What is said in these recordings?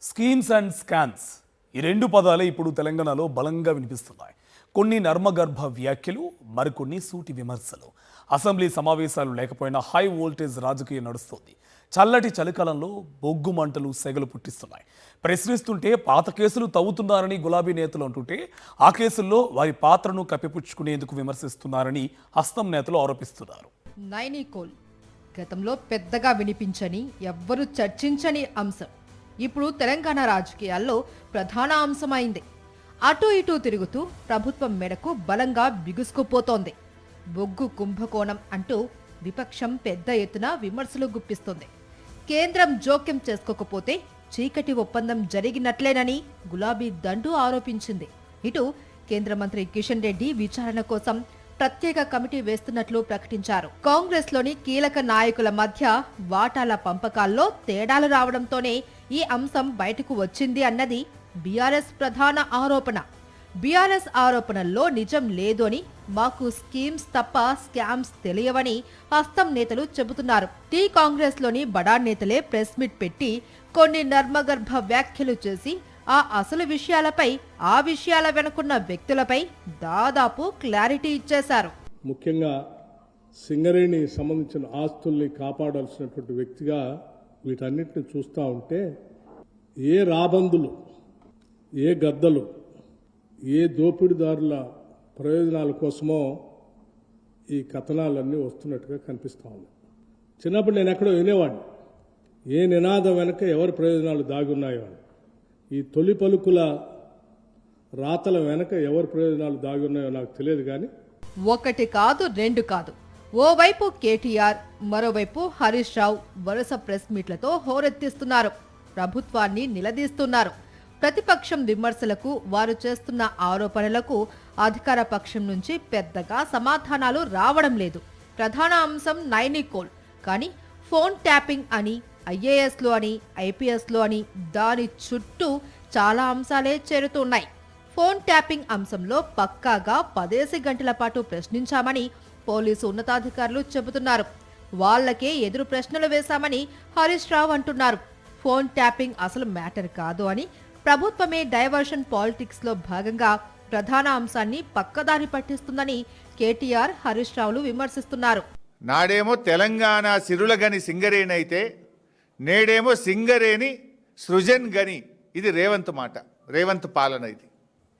Schemes and scans ఈ రెండు పదాలే ఇప్పుడు తెలంగాణలో బలంగా వినిపిస్తున్నాయి. కొన్ని నర్మగర్భ వ్యాఖ్యలు, మరికొన్ని సూటి విమర్శలు. అసెంబ్లీ సమావేశాలు లేకపోయినా హై వోల్టేజ్ రాజకీయం నడుస్తోంది. చల్లటి చలికాలంలో బొగ్గు మంటలు సెగలు పుట్టిస్తున్నాయి. ప్రశ్నిస్తుంటే పాత కేసులు తవ్వుతున్నారని గులాబీ నేతలు అంటుంటే, ఆ కేసుల్లో వారి పాత్రను కప్పిపుచ్చుకునేందుకు విమర్శిస్తున్నారని హస్తం నేతలు ఆరోపిస్తున్నారు. నైనికోల్ గతంలో పెద్దగా వినిపించని, ఎవ్వరూ చర్చించని అంశం ఇప్పుడు తెలంగాణ రాజకీయాల్లో ప్రధాన అంశమైంది. అటు ఇటు తిరుగుతూ ప్రభుత్వం మేడకు బలంగా బిగుసుకుపోతోంది. బొగ్గు కుంభకోణం అంటూ విపక్షం పెద్ద ఎత్తున విమర్శలు గుప్పిస్తోంది. కేంద్రం జోక్యం చేసుకోకపోతే చీకటి ఒప్పందం జరిగినట్లేనని గులాబీ దండు ఆరోపించింది. ఇటు కేంద్ర మంత్రి కిషన్ రెడ్డి విచారణ కోసం ప్రత్యేక కమిటీ వేస్తున్నట్లు ప్రకటించారు. కాంగ్రెస్ లోని కీలక నాయకుల మధ్య వాటాల పంపకాల్లో తేడాలు రావడంతోనే ఈ అంశం బయటకు వచ్చింది అన్నది బీఆర్ఎస్ ప్రధాన ఆరోపణ. బీఆర్ఎస్ ఆరోపణల్లో నిజం లేదు అని, మాకు స్కీమ్స్ తప్ప స్కామ్స్ తెలియవని హస్తం నేతలు చెబుతున్నారు. టీ కాంగ్రెస్ లోని బడా నేతలే ప్రెస్ మీట్ పెట్టి కొన్ని నర్మగర్భ వ్యాఖ్యలు చేసి ఆ అసలు విషయాలపై, ఆ విషయాల వెనుకున్న వ్యక్తులపై దాదాపు క్లారిటీ ఇచ్చేశారు. ముఖ్యంగా సింగరేణి సంబంధించిన ఆస్తుల్ని కాపాడాల్సినటువంటి వ్యక్తిగా వీటన్నిటిని చూస్తూ ఉంటే, ఏ రాబందులు, ఏ గద్దలు, ఏ దోపిడీదారుల ప్రయోజనాల కోసమో ఈ కథనాలన్నీ వస్తున్నట్టుగా కనిపిస్తూ ఉంది. చిన్నప్పుడు నేను ఎక్కడో వినేవాడిని, ఏ నినాదం వెనక ఎవరి ప్రయోజనాలు దాగి ఉన్నాయో అని. ఈ తొలి పలుకుల రాతల వెనక ఎవరి ప్రయోజనాలు దాగి ఉన్నాయో నాకు తెలియదు. కానీ ఒకటి కాదు, రెండు కాదు, ఓవైపు కేటీఆర్, మరోవైపు హరీష్ రావు వరుస ప్రెస్ మీట్లతో హోరెత్తిస్తున్నారు. ప్రభుత్వాన్ని నిలదీస్తున్నారు. ప్రతిపక్షం విమర్శలకు, వారు చేస్తున్న ఆరోపణలకు అధికార పక్షం నుంచి పెద్దగా సమాధానాలు రావడం లేదు. ప్రధాన అంశం నైనికోల్. కానీ ఫోన్ ట్యాపింగ్ అని, ఐఏఎస్లో అని, ఐపీఎస్లో అని దాని చుట్టూ చాలా అంశాలే చేరుతున్నాయి. ఫోన్ ట్యాపింగ్ అంశంలో పక్కాగా 10 గంటల పాటు ప్రశ్నించామని పోలీసు ఉన్నతాధికారులు చెబుతున్నారు. వాళ్లకే ఎదురు ప్రశ్నలు వేశామని హరీష్ రావు అంటున్నారు. ఫోన్ ట్యాపింగ్ అసలు మ్యాటర్ కాదు అని, ప్రభుత్వమే డైవర్షన్ పాలిటిక్స్ లో భాగంగా ప్రధాన అంశాన్ని పక్కదారి పట్టిస్తుందని కేటీఆర్, హరీష్ రావులు విమర్శిస్తున్నారు. నాడేమో తెలంగాణ సిరులగని సింగరేణి అయితే, నేడేమో సింగరేణి సృజన్ గని. ఇది రేవంత్ మాట, రేవంత్ పాలన. ఇది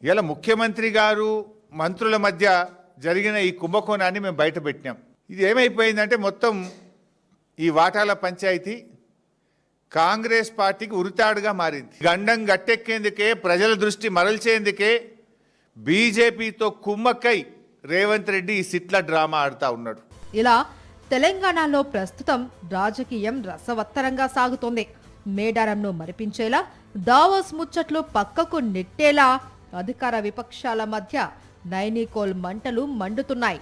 ఇలా ముఖ్యమంత్రి గారు మంత్రుల మధ్య జరిగిన ఈ కుంభకోణాన్ని మేము బయట పెట్టినాం. ఇది ఏమైపోయిందంటే, మొత్తం ఈ వాటాల పంచాయతీ కాంగ్రెస్ పార్టీకి ఉరితాడుగా మారింది. గండం గట్టెక్కేందుకే, ప్రజల దృష్టి మరల్చేందుకే బీజేపీతో కుమ్మక్కై రేవంత్ రెడ్డి ఈ సిట్ల డ్రామా ఆడుతూ ఉన్నాడు. ఇలా తెలంగాణలో ప్రస్తుతం రాజకీయం రసవత్తరంగా సాగుతోంది. మేడారంను మరిపించేలా, దావోస్ ముచ్చట్లు పక్కకు నెట్టేలా అధికార విపక్షాల మధ్య నైనికోల్ మంటలు మండుతున్నాయి.